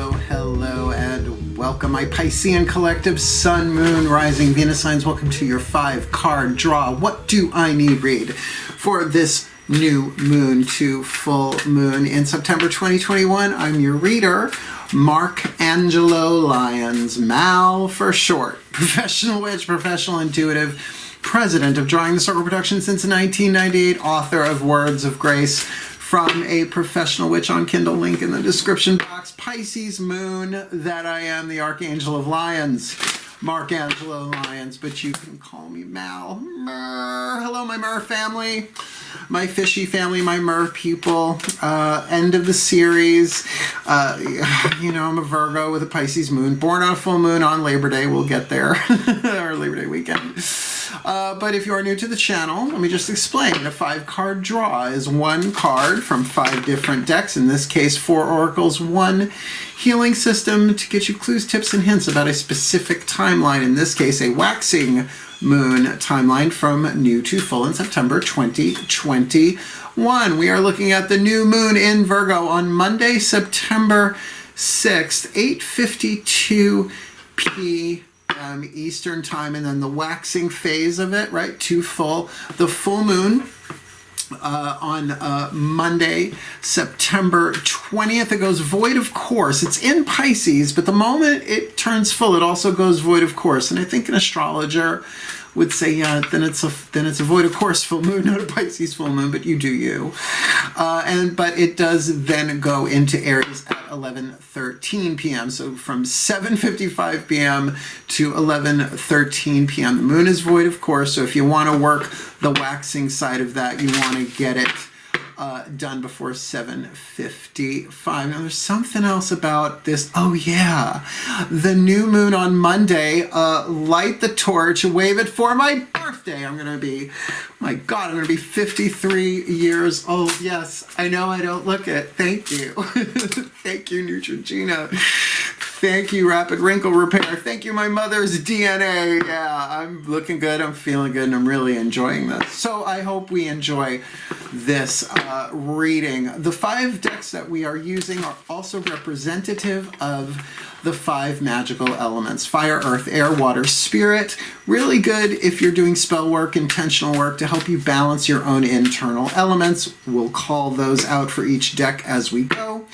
Hello, and welcome, my Piscean collective, Sun, Moon, Rising, Venus signs. Welcome to your 5-card draw. What do I need read for this new moon to full moon in September 2021? I'm your reader, Angelo Lyons, Mal for short. Professional witch, professional intuitive, president of Drawing the Circle Productions since 1998, author of Words of Grace from a Professional Witch on Kindle, link in the description box. Pisces moon that I am, the Archangel of Lyons, Angelo Lyons, but you can call me Mal. Hello, my Mer family, my fishy family, my Mer people. End of the series. You know, I'm a Virgo with a Pisces moon, born on a full moon on Labor Day. We'll get there, or Labor Day weekend. But if you are new to the channel, let me just explain. A 5-card draw is 1 card from 5 different decks. In this case, 4 oracles, 1 healing system to get you clues, tips, and hints about a specific timeline. In this case, a waxing moon timeline from new to full in September 2021. We are looking at the new moon in Virgo on Monday, September 6th, 8:52 p.m. Eastern time, and then the waxing phase of it, right, to full. The full moon on Monday, September 20th. It goes void of course. It's in Pisces, but the moment it turns full, it also goes void of course. And I think an astrologer would say, yeah, then it's a void of course full moon, not a Pisces full moon, but you do you. But it does then go into Aries at 11:13 p.m. So from 7:55 p.m. to 11:13 p.m. The moon is void of course. So if you want to work the waxing side of that, you want to get it done before 7:55. Now there's something else about this. Oh yeah, the new moon on Monday. Light the torch, wave it for my birthday. I'm gonna be, my God, I'm gonna be 53 years old. Yes, I know I don't look it. Thank you. Thank you, Neutrogena. Thank you, Rapid Wrinkle Repair. Thank you, my mother's DNA. Yeah, I'm looking good, I'm feeling good, and I'm really enjoying this. So I hope we enjoy this reading. The 5 decks that we are using are also representative of the 5 magical elements: fire, earth, air, water, spirit. Really good if you're doing spell work, intentional work to help you balance your own internal elements. We'll call those out for each deck as we go.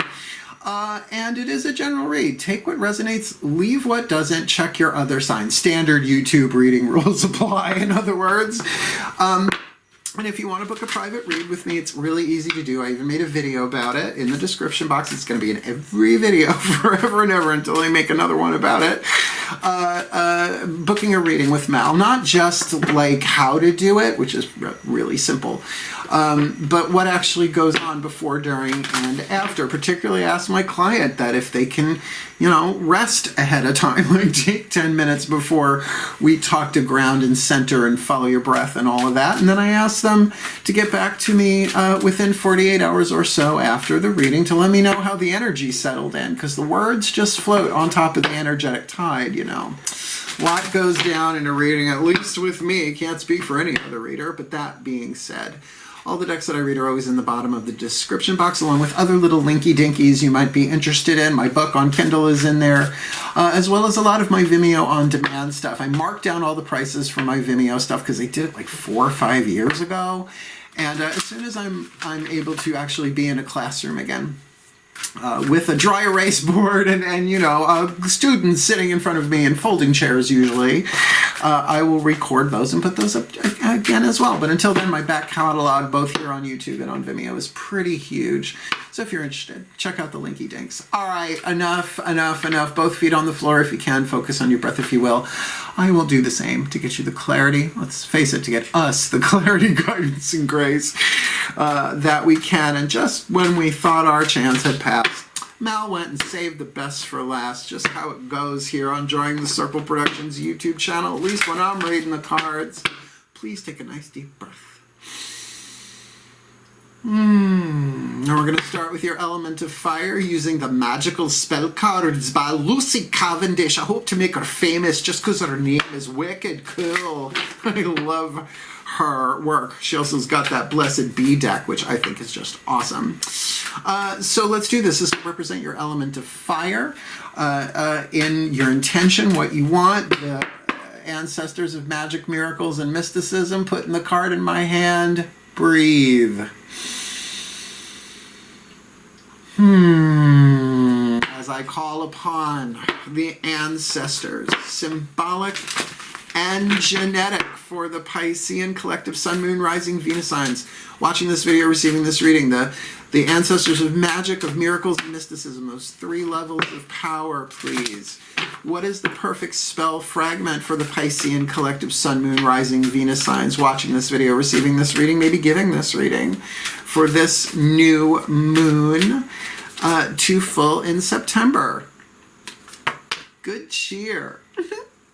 And it is a general read. Take what resonates, leave what doesn't, check your other signs. Standard YouTube reading rules apply, in other words. And if you want to book a private read with me, it's really easy to do. I even made a video about it in the description box. It's going to be in every video forever and ever until I make another one about it. Booking a reading with Mal, not just like how to do it, which is really simple, but what actually goes on before, during, and after. Particularly ask my client that if they can, you know, rest ahead of time, like take 10 minutes before we talk to ground and center and follow your breath and all of that. And then I ask them to get back to me within 48 hours or so after the reading to let me know how the energy settled in, because the words just float on top of the energetic tide, you know. A lot goes down in a reading, at least with me. Can't speak for any other reader, but that being said, all the decks that I read are always in the bottom of the description box, along with other little linky-dinkies you might be interested in. My book on Kindle is in there, as well as a lot of my Vimeo on-demand stuff. I marked down all the prices for my Vimeo stuff because they did it like 4 or 5 years ago. And as soon as I'm able to actually be in a classroom again, with a dry erase board and you know, students sitting in front of me in folding chairs usually, I will record those and put those up again as well. But until then, my back catalog, both here on YouTube and on Vimeo, is pretty huge. So if you're interested, check out the linky dinks. All right, enough. Both feet on the floor if you can. Focus on your breath if you will. I will do the same to get you the clarity. Let's face it, to get us the clarity, guidance, and grace that we can. And just when we thought our chance had passed, Mal went and saved the best for last. Just how it goes here on Drawing the Circle Productions YouTube channel, at least when I'm reading the cards. Please take a nice deep breath. Now we're going to start with your element of fire using the magical spell cards by Lucy Cavendish. I hope to make her famous just because her name is wicked cool. I love her work. She also's got that Blessed Bee deck, which I think is just awesome. So let's do this. This will represent your element of fire in your intention, what you want. The ancestors of magic, miracles, and mysticism. Putting the card in my hand. Breathe. As I call upon the ancestors, symbolic and genetic for the Piscean collective Sun, Moon, Rising, Venus signs. Watching this video, receiving this reading, the ancestors of magic, of miracles, and mysticism, those 3 levels of power, please. What is the perfect spell fragment for the Piscean collective Sun, Moon, Rising, Venus signs? Watching this video, receiving this reading, maybe giving this reading for this new moon to full in September. Good cheer.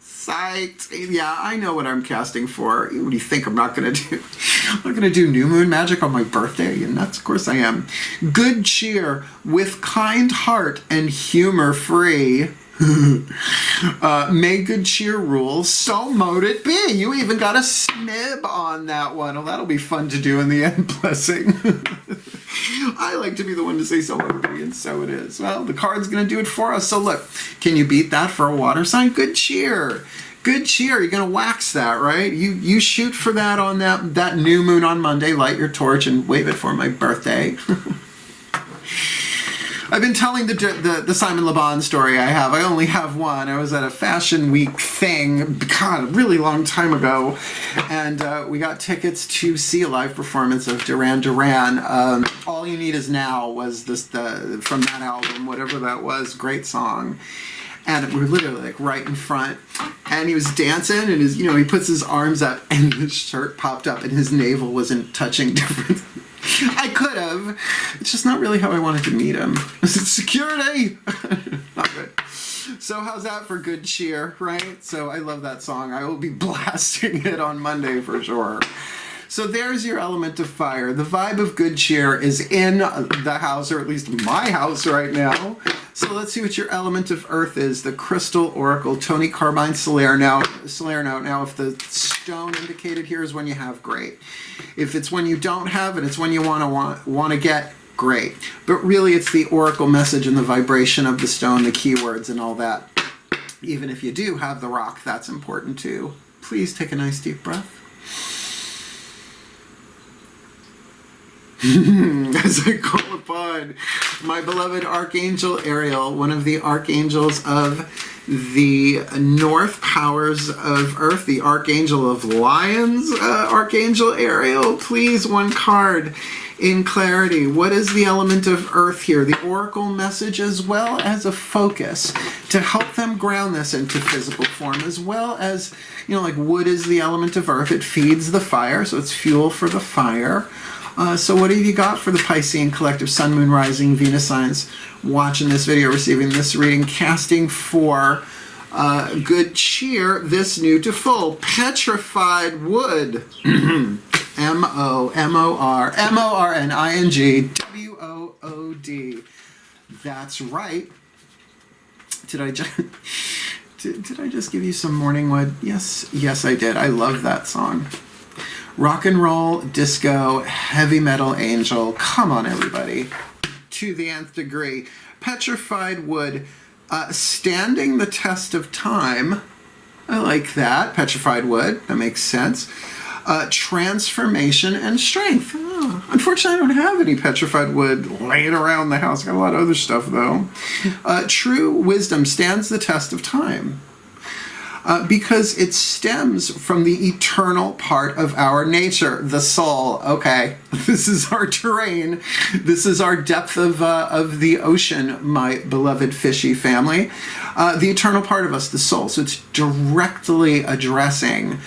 Psyched. Yeah, I know what I'm casting for. What do you think I'm not going to do? I'm not going to do new moon magic on my birthday. And that's, of course I am. Good cheer with kind heart and humor free. May good cheer rule, so mote it be. You even got a snib on that one. Oh, that'll be fun to do in the end blessing. I like to be the one to say so mote it be, and so it is. Well, the card's going to do it for us. So look, can you beat that for a water sign? Good cheer. Good cheer. You're going to wax that, right? You shoot for that on that new moon on Monday. Light your torch and wave it for my birthday. I've been telling the Simon Le Bon story I have. I only have one. I was at a fashion week thing, God, a really long time ago, and we got tickets to see a live performance of Duran Duran. All You Need Is Now was from that album, whatever that was, great song. And we were literally like right in front, and he was dancing, and he puts his arms up, and his shirt popped up, and his navel wasn't touching different. I could have. It's just not really how I wanted to meet him. Security! Not good. So how's that for good cheer, right? So I love that song. I will be blasting it on Monday for sure. So there's your element of fire. The vibe of good cheer is in the house, or at least my house right now. So let's see what your element of earth is. The Crystal Oracle, Tony Carbine Salerno. Now, if the stone indicated here is when you have, great. If it's when you don't have and it's when you want to get, great. But really, it's the oracle message and the vibration of the stone, the keywords and all that. Even if you do have the rock, that's important too. Please take a nice deep breath. As I call upon my beloved Archangel Ariel, one of the archangels of the North powers of Earth, the Archangel of Lyons, Archangel Ariel, please, one card in clarity. What is the element of Earth here? The oracle message as well as a focus to help them ground this into physical form, as well as, like wood is the element of Earth. It feeds the fire, so it's fuel for the fire. So what have you got for the Piscean collective Sun, Moon, Rising, Venus signs watching this video, receiving this reading, casting for good cheer, this new to full, petrified wood. M-O-M-O-R-M-O-R-N-I-N-G-W-O-O-D. That's right. Did I just give you some morning wood? Yes, I did. I love that song. Rock and roll, disco, heavy metal angel. Come on, everybody. To the nth degree. Petrified wood, standing the test of time. I like that. Petrified wood. That makes sense. Transformation and strength. Oh, unfortunately, I don't have any petrified wood laying around the house. Got a lot of other stuff, though. True wisdom stands the test of time. Because it stems from the eternal part of our nature, the soul. Okay, this is our terrain. This is our depth of the ocean, my beloved fishy family. The eternal part of us, the soul. So it's directly addressing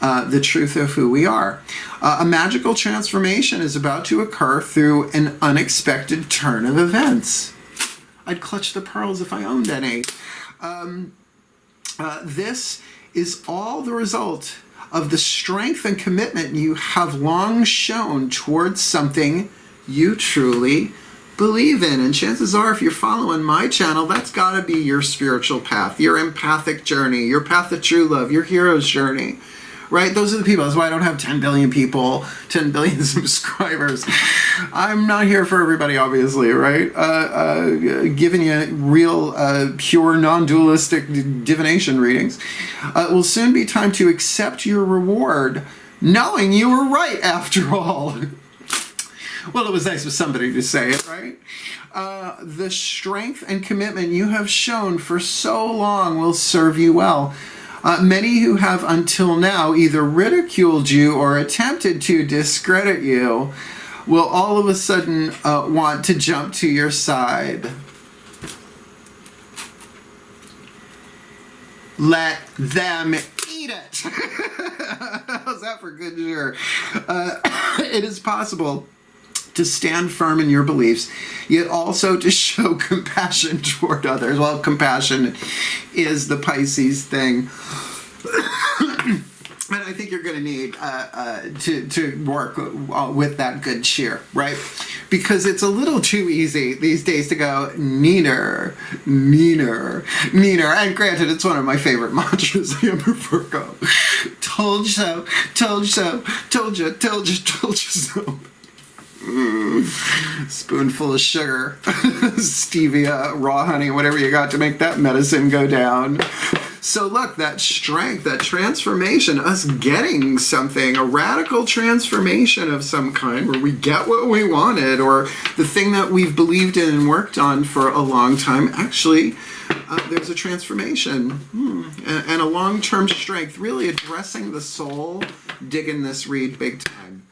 the truth of who we are. A magical transformation is about to occur through an unexpected turn of events. I'd clutch the pearls if I owned any. This is all the result of the strength and commitment you have long shown towards something you truly believe in. And chances are, if you're following my channel, that's got to be your spiritual path, your empathic journey, your path of true love, your hero's journey, right? Those are the people. That's why I don't have 10 billion people, 10 billion subscribers. I'm not here for everybody, obviously, right? Giving you real, pure, non-dualistic divination readings. It will soon be time to accept your reward, knowing you were right after all. Well, it was nice for somebody to say it, right? The strength and commitment you have shown for so long will serve you well. Many who have until now either ridiculed you or attempted to discredit you will all of a sudden want to jump to your side. Let them eat it. How's that for good cheer? It is possible to stand firm in your beliefs, yet also to show compassion toward others. Well, compassion is the Pisces thing. And I think you're going to need to work with that good cheer, right? Because it's a little too easy these days to go meaner, meaner, meaner. And granted, it's one of my favorite mantras. I am a Virgo. Told you so, told you so, told you, told you, told you so. Spoonful of sugar, stevia, raw honey, whatever you got to make that medicine go down. So look, that strength, that transformation, us getting something, a radical transformation of some kind where we get what we wanted, or the thing that we've believed in and worked on for a long time, actually there's a transformation and a long-term strength, really addressing the soul, digging this read big time.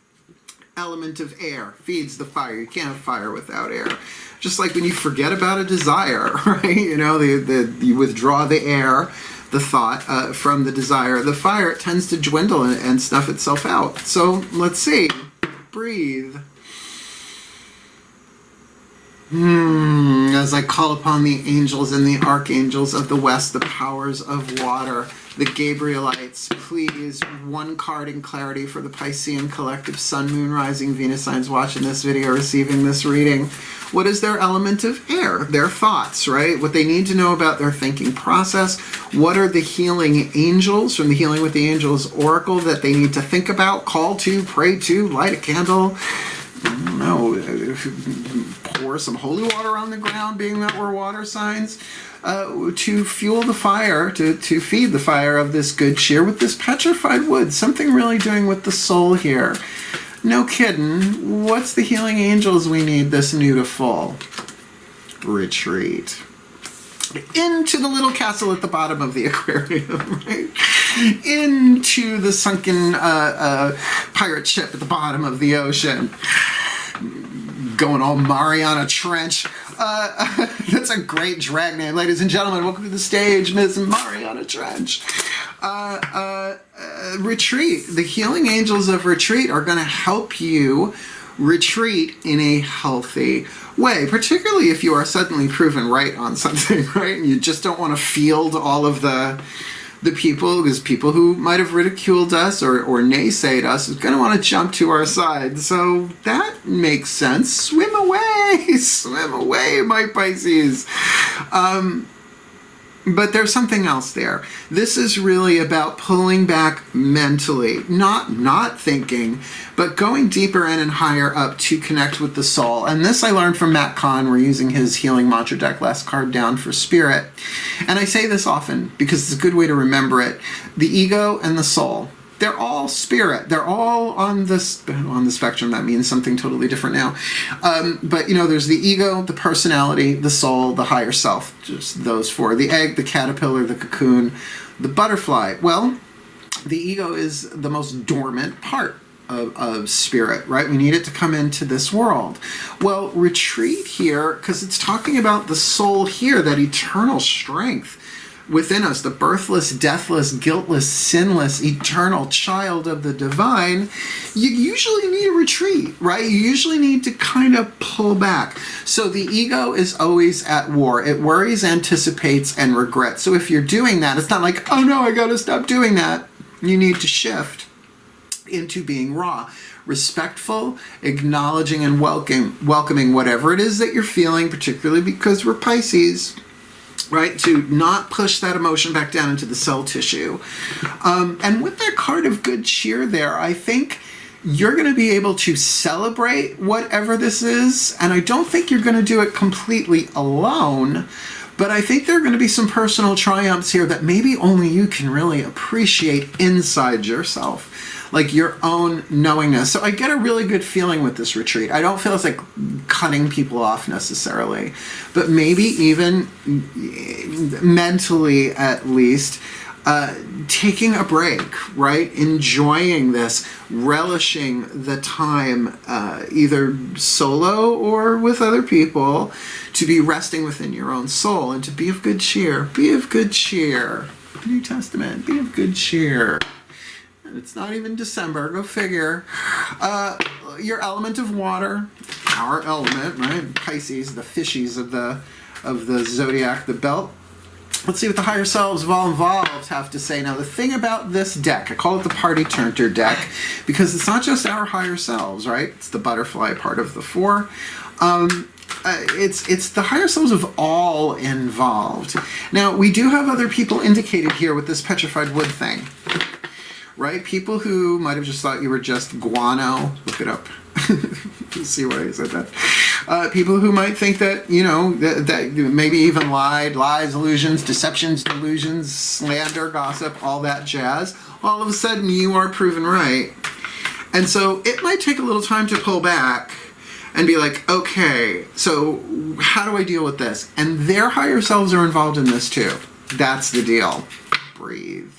Element of air feeds the fire. You can't have fire without air. Just like when you forget about a desire, right? You know, you withdraw the air, the thought from the desire. The fire, it tends to dwindle and snuff itself out. So let's see. Breathe. As I call upon the angels and the archangels of the west, the powers of water, the Gabrielites, please, one card in clarity for the Piscean collective, Sun, Moon, Rising, Venus signs watching this video, receiving this reading. What is their element of air? Their thoughts, right? What they need to know about their thinking process. What are the healing angels from the Healing with the Angels Oracle that they need to think about, call to, pray to, light a candle? I don't know, pour some holy water on the ground, being that we're water signs, to fuel the fire, to feed the fire of this good cheer with this petrified wood. Something really doing with the soul here. No kidding. What's the healing angels we need this new to full? Retreat. Into the little castle at the bottom of the aquarium, right? Into the sunken pirate ship at the bottom of the ocean. Going all Mariana Trench. That's a great drag name. Ladies and gentlemen, welcome to the stage, Miss Mariana Trench. Retreat. The healing angels of retreat are going to help you retreat in a healthy way, particularly if you are suddenly proven right on something, right? And you just don't want to field all of the people, because people who might have ridiculed us or naysayed us is going to want to jump to our side. So that makes sense. Swim away, my Pisces. But there's something else there. This is really about pulling back mentally, not thinking, but going deeper in and higher up to connect with the soul. And this I learned from Matt Kahn. We're using his healing mantra deck, last card down for spirit. And I say this often because it's a good way to remember it. The ego and the soul, they're all spirit. They're all on the spectrum. That means something totally different now. But, you know, there's the ego, the personality, the soul, the higher self. Just those four. The egg, the caterpillar, the cocoon, the butterfly. Well, the ego is the most dormant part of spirit, right? We need it to come into this world. Well, retreat here, because it's talking about the soul here, that eternal strength within us, the birthless, deathless, guiltless, sinless, eternal child of the divine. You usually need a retreat, right? You usually need to kind of pull back. So the ego is always at war. It worries, anticipates, and regrets. So if you're doing that, it's not like, oh no, I gotta stop doing that. You need to shift into being raw, respectful, acknowledging and welcoming whatever it is that you're feeling, particularly because we're Pisces, right? To not push that emotion back down into the cell tissue. And with that card of good cheer there, I think you're going to be able to celebrate whatever this is. And I don't think you're going to do it completely alone, but I think there are going to be some personal triumphs here that maybe only you can really appreciate inside yourself, like your own knowingness. So I get a really good feeling with this retreat. I don't feel it's like cutting people off necessarily, but maybe even mentally at least, taking a break, right? Enjoying this, relishing the time, either solo or with other people, to be resting within your own soul and to be of good cheer. Be of good cheer. New Testament, be of good cheer. And it's not even December, go figure. Your element of water, our element, right? Pisces, the fishies of the zodiac, the belt. Let's see what the higher selves of all involved have to say. Now, the thing about this deck, I call it the Party Turner deck, because it's not just our higher selves, right? It's the butterfly part of the four. It's the higher selves of all involved. Now, we do have other people indicated here with this petrified wood thing, right? People who might have just thought you were just guano. Look it up. See why I said that. People who might think that, you know, that maybe even lies, illusions, deceptions, delusions, slander, gossip, all that jazz. All of a sudden, you are proven right. And so it might take a little time to pull back and be like, okay, so how do I deal with this? And their higher selves are involved in this too. That's the deal. Breathe.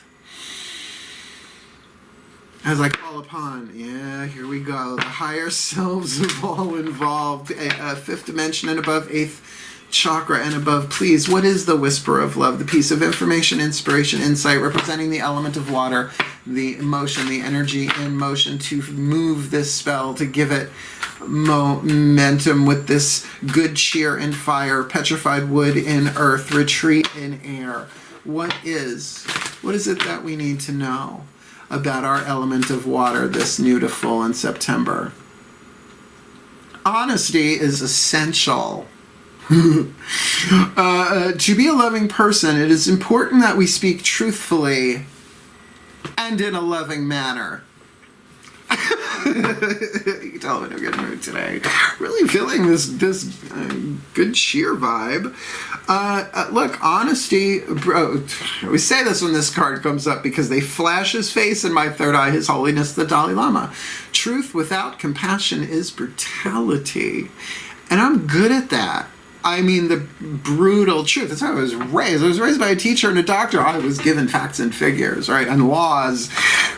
As I call upon, yeah, here we go, the higher selves of all involved, fifth dimension and above, eighth chakra and above, please, what is the whisper of love? The piece of information, inspiration, insight, representing the element of water, the emotion, the energy in motion to move this spell, to give it momentum with this good cheer and fire, petrified wood in earth, retreat in air. What is it that we need to know about our element of water this new to full in September? Honesty is essential. To be a loving person, it is important that we speak truthfully and in a loving manner. You can tell I'm in a good mood today. Really feeling this good cheer vibe. Look, honesty, bro, we say this when this card comes up because they flash his face in my third eye, His Holiness the Dalai Lama. Truth without compassion is brutality. And I'm good at that. I mean, the brutal truth. That's how I was raised. I was raised by a teacher and a doctor. I was given facts and figures, right? And laws,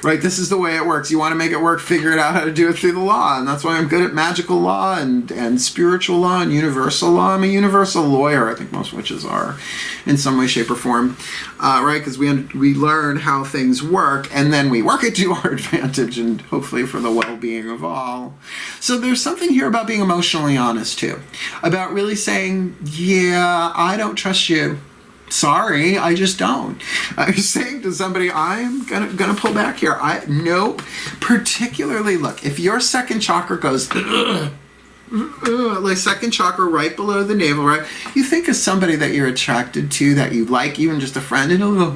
right? This is the way it works. You want to make it work, figure it out how to do it through the law. And that's why I'm good at magical law and spiritual law and universal law. I'm a universal lawyer. I think most witches are in some way, shape, or form, right? Because we learn how things work and then we work it to our advantage and hopefully for the well-being of all. So there's something here about being emotionally honest too, about really saying, yeah, I don't trust you. Sorry, I just don't. I'm saying to somebody, I'm gonna pull back here. Nope. Particularly, look, if your second chakra goes, like second chakra right below the navel, right? You think of somebody that you're attracted to, that you like, even just a friend, and it'll go,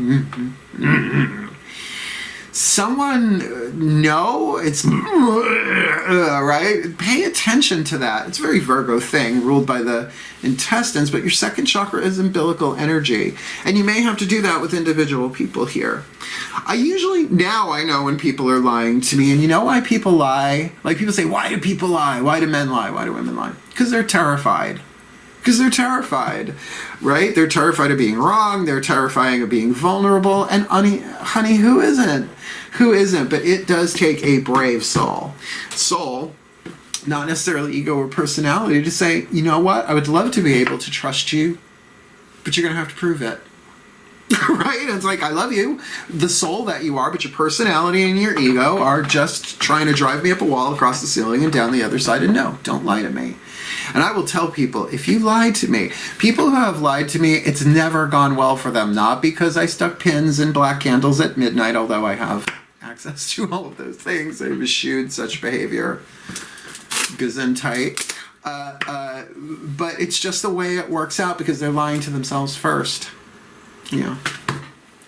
someone, no, it's right? Pay attention to that. It's a very Virgo thing, ruled by the intestines, but your second chakra is umbilical energy. And you may have to do that with individual people here. Now I know when people are lying to me, and you know why people lie? Like people say, why do people lie? Why do men lie? Why do women lie? Because they're terrified. Because they're terrified, right? They're terrified of being wrong. They're terrified of being vulnerable. And honey, who isn't? Who isn't? But it does take a brave soul. Soul, not necessarily ego or personality, to say, you know what? I would love to be able to trust you, but you're going to have to prove it. Right? And it's like, I love you, the soul that you are, but your personality and your ego are just trying to drive me up a wall, across the ceiling, and down the other side. And no, don't lie to me. And I will tell people, if you lie to me, people who have lied to me, it's never gone well for them. Not because I stuck pins in black candles at midnight, although I have access to all of those things. They've eschewed such behavior. Gesundheit. But it's just the way it works out because they're lying to themselves first. Yeah,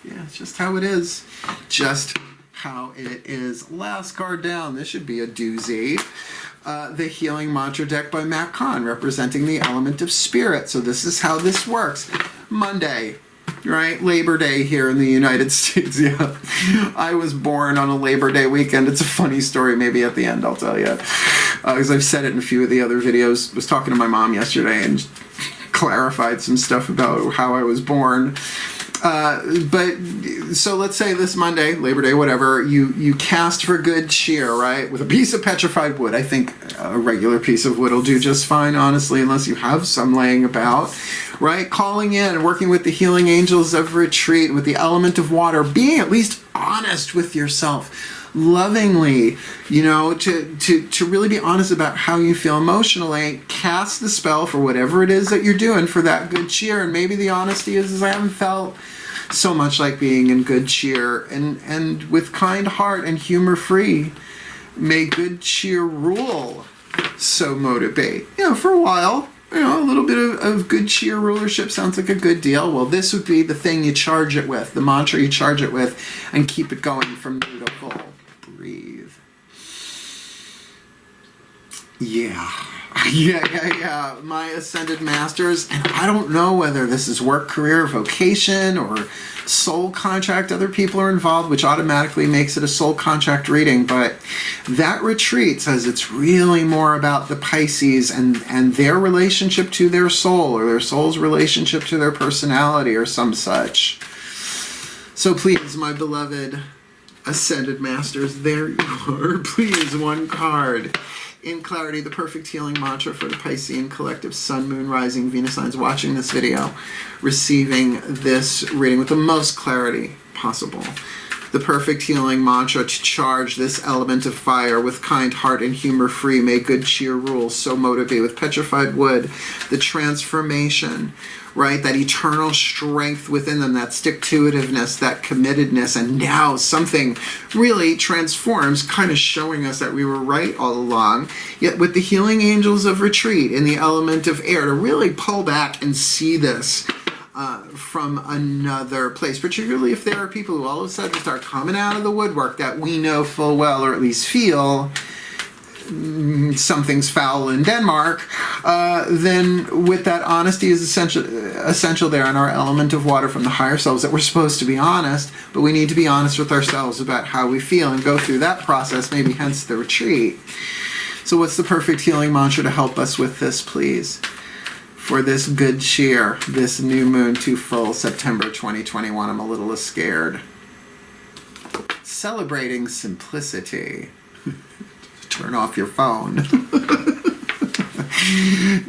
it's just how it is. Just how it is. Last card down. This should be a doozy. The Healing Mantra deck by Matt Kahn, representing the element of spirit. So this is how this works. Monday, right? Labor Day here in the United States. Yeah, I was born on a Labor Day weekend. It's a funny story. Maybe at the end I'll tell you. Because I've said it in a few of the other videos. I was talking to my mom yesterday and clarified some stuff about how I was born. But so let's say this Monday, Labor Day, whatever, you cast for good cheer, right? With a piece of petrified wood. I think a regular piece of wood will do just fine, honestly, unless you have some laying about, right? Calling in and working with the healing angels of retreat, with the element of water, being at least honest with yourself. Lovingly, you know, to really be honest about how you feel emotionally. Cast the spell for whatever it is that you're doing for that good cheer. And maybe the honesty is I haven't felt so much like being in good cheer. And with kind heart and humor free, may good cheer rule. So motivate. You know, for a while, you know, a little bit of good cheer rulership sounds like a good deal. Well, this would be the thing you charge it with, the mantra you charge it with, and keep it going from new to full. Breathe. Yeah. My ascended masters, and I don't know whether this is work, career, vocation, or soul contract. Other people are involved, which automatically makes it a soul contract reading. But that retreat says it's really more about the Pisces and their relationship to their soul, or their soul's relationship to their personality, or some such. So please, my beloved ascended masters, there you are. Please, one card. In clarity, the perfect healing mantra for the Piscean collective sun, moon, rising, Venus signs watching this video, receiving this reading with the most clarity possible. The perfect healing mantra to charge this element of fire with kind heart and humor free. May good cheer rule. So motivate with petrified wood. The transformation, right? That eternal strength within them, that stick-to-itiveness, that committedness, and now something really transforms, kind of showing us that we were right all along. Yet with the healing angels of retreat in the element of air, to really pull back and see this from another place, particularly if there are people who all of a sudden start coming out of the woodwork that we know full well, or at least feel, something's foul in Denmark, then with that honesty is essential there in our element of water from the higher selves, that we're supposed to be honest, but we need to be honest with ourselves about how we feel and go through that process, maybe hence the retreat. So what's the perfect healing mantra to help us with this, please? For this good cheer, this new moon to full, September 2021, I'm a little scared. Celebrating simplicity. Turn off your phone.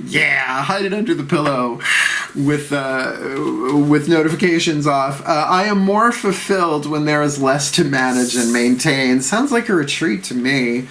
Yeah, hide it under the pillow with notifications off. I am more fulfilled when there is less to manage and maintain. Sounds like a retreat to me.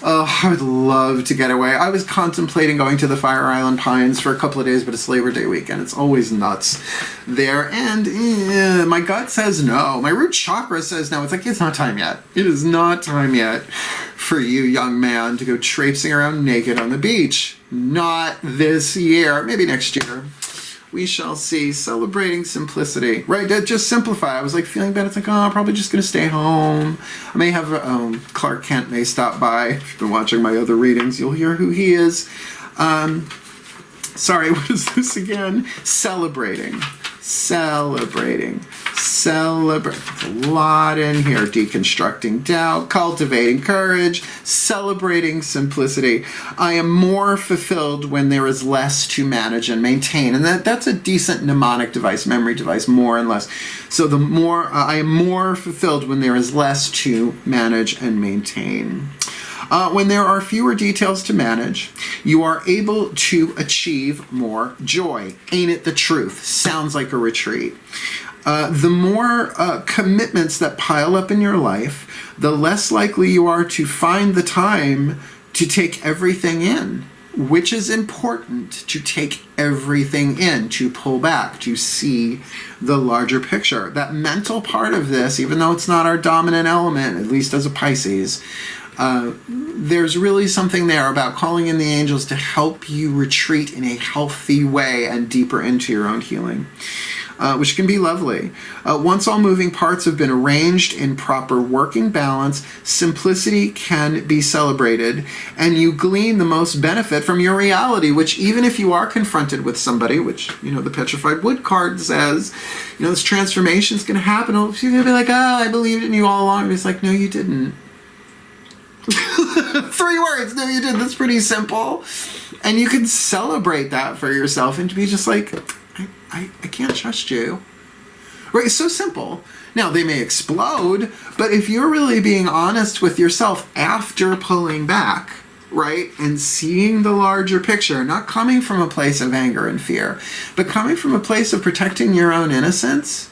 Oh, I would love to get away. I was contemplating going to the Fire Island Pines for a couple of days, but it's Labor Day weekend. It's always nuts there. And my gut says no. My root chakra says no. It's like, it's not time yet. It is not time yet for you, young man, to go traipsing around naked on the beach. Not this year. Maybe next year. We shall see. Celebrating simplicity. Right, just simplify. I was like feeling bad. It's like, oh, I'm probably just going to stay home. I may have, Clark Kent may stop by. If you've been watching my other readings, you'll hear who he is. Sorry, what is this again? Celebrating. Celebrate. There's a lot in here. Deconstructing doubt, cultivating courage, celebrating simplicity. I am more fulfilled when there is less to manage and maintain. And that's a decent mnemonic device, memory device, more and less. So the more, I am more fulfilled when there is less to manage and maintain. When there are fewer details to manage, you are able to achieve more joy. Ain't it the truth? Sounds like a retreat. The more commitments that pile up in your life, the less likely you are to find the time to take everything in. which is important to take everything in, to pull back, to see the larger picture. That mental part of this, even though it's not our dominant element, at least as a Pisces, there's really something there about calling in the angels to help you retreat in a healthy way and deeper into your own healing, which can be lovely. Once all moving parts have been arranged in proper working balance, simplicity can be celebrated, and you glean the most benefit from your reality, which even if you are confronted with somebody, which, you know, the Petrified Wood card says, you know, this transformation is going to happen. You're going to be like, oh, I believed in you all along. And it's like, no, you didn't. 3 words, no, you didn't. That's pretty simple. And you can celebrate that for yourself and to be just like, I can't trust you. Right? It's so simple. Now, they may explode, but if you're really being honest with yourself after pulling back, right, and seeing the larger picture, not coming from a place of anger and fear, but coming from a place of protecting your own innocence,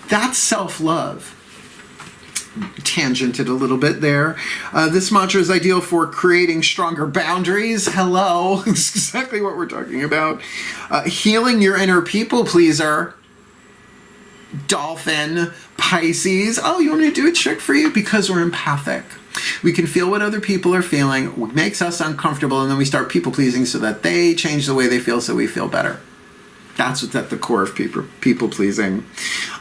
that's self-love. Tangented a little bit there. This mantra is ideal for creating stronger boundaries. Hello, that's exactly what we're talking about. Healing your inner people pleaser. Dolphin, Pisces. Oh, you want me to do a trick for you? Because we're empathic. We can feel what other people are feeling, what makes us uncomfortable, and then we start people pleasing so that they change the way they feel so we feel better. That's what's at the core of people pleasing.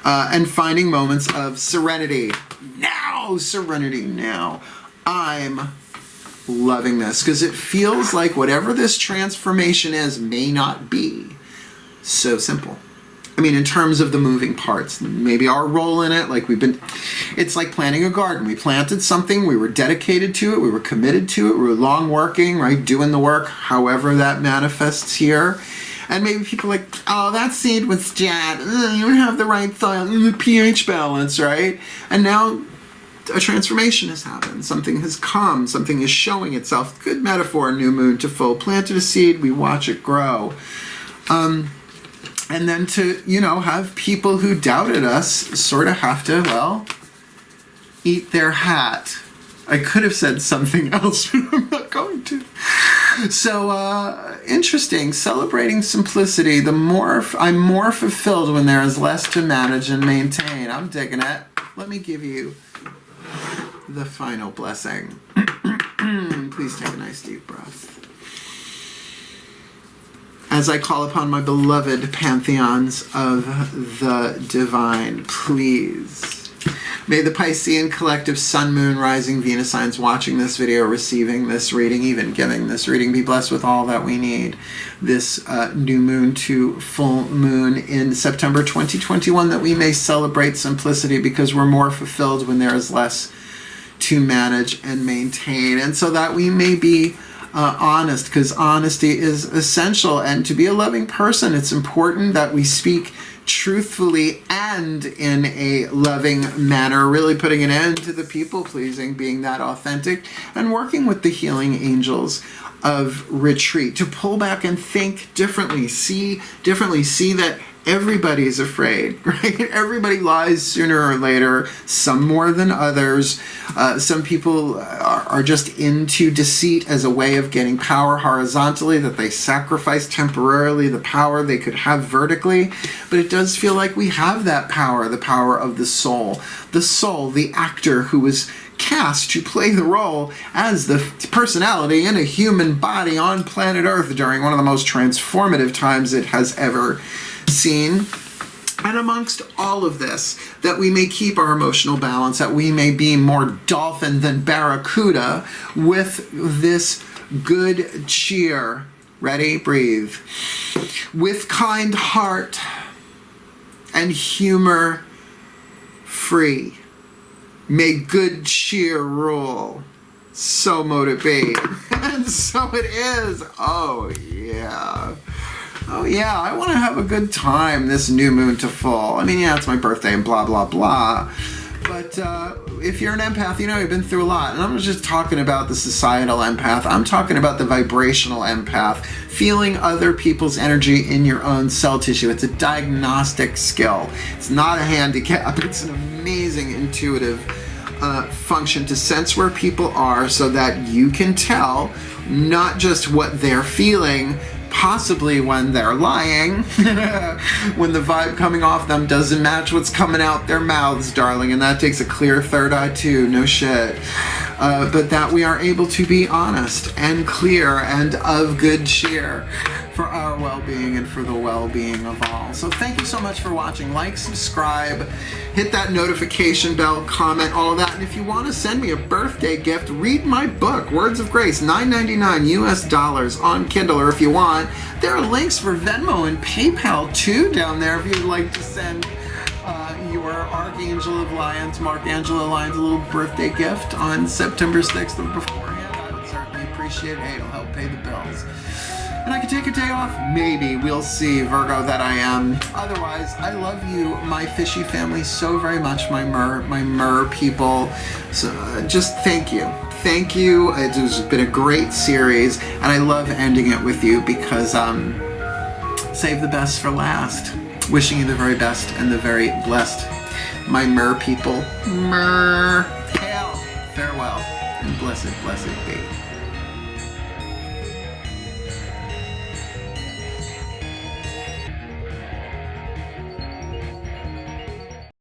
And finding moments of serenity. Now, serenity now. I'm loving this because it feels like whatever this transformation is may not be so simple. I mean, in terms of the moving parts, maybe our role in it, like it's like planting a garden. We planted something, we were dedicated to it, we were committed to it, we were long working, right, doing the work, however that manifests here. And maybe people are like, oh, that seed was dead. You don't have the right soil, pH balance, right? And now a transformation has happened. Something has come. Something is showing itself. Good metaphor, new moon to full. Planted a seed, we watch it grow. And then to, you know, have people who doubted us sort of have to, well, eat their hat. I could have said something else, but I'm not going to. So, interesting. Celebrating simplicity. I'm more fulfilled when there is less to manage and maintain. I'm digging it. Let me give you the final blessing. Please take a nice deep breath. As I call upon my beloved pantheons of the divine, please. May the Piscean collective sun, moon, rising, Venus signs watching this video, receiving this reading, even giving this reading, be blessed with all that we need. This new moon to full moon in September 2021, that we may celebrate simplicity because we're more fulfilled when there is less to manage and maintain. And so that we may be honest, because honesty is essential. And to be a loving person, it's important that we speak truthfully and in a loving manner, really putting an end to the people-pleasing, being that authentic, and working with the healing angels of retreat to pull back and think differently, see that everybody's afraid, right? Everybody lies sooner or later, some more than others. Some people are just into deceit as a way of getting power horizontally, that they sacrifice temporarily the power they could have vertically. But it does feel like we have that power, the power of the soul. The soul, the actor who was cast to play the role as the personality in a human body on planet Earth during one of the most transformative times it has ever seen. And amongst all of this, that we may keep our emotional balance, that we may be more dolphin than barracuda with this good cheer. Ready? Breathe. With kind heart and humor free. May good cheer rule. So mote it be. And so it is. Oh, yeah. Oh, yeah, I want to have a good time this new moon to full. I mean, yeah, it's my birthday and blah, blah, blah. But if you're an empath, you know you've been through a lot. And I'm not just talking about the societal empath. I'm talking about the vibrational empath. Feeling other people's energy in your own cell tissue. It's a diagnostic skill. It's not a handicap. It's an amazing intuitive function to sense where people are so that you can tell not just what they're feeling, possibly when they're lying, when the vibe coming off them doesn't match what's coming out their mouths, darling, and that takes a clear third eye too, no shit. But that we are able to be honest and clear and of good cheer for our well-being and for the well-being of all. So thank you so much for watching. Like, subscribe, hit that notification bell, comment, all of that. And if you want to send me a birthday gift, read my book, Words of Grace, $9.99 US on Kindle. Or if you want, there are links for Venmo and PayPal too down there if you'd like to send your Archangel of Lyons, Angelo Lyons, a little birthday gift on September 6th or beforehand. I would certainly appreciate it. Hey, it'll help pay the bills. And I can take a day off? Maybe. We'll see, Virgo, that I am. Otherwise, I love you, my fishy family, so very much, my mer people. So just thank you. Thank you. It has been a great series, and I love ending it with you because save the best for last. Wishing you the very best and the very blessed, my mer people. Mer. Hail. Farewell. And blessed, blessed be.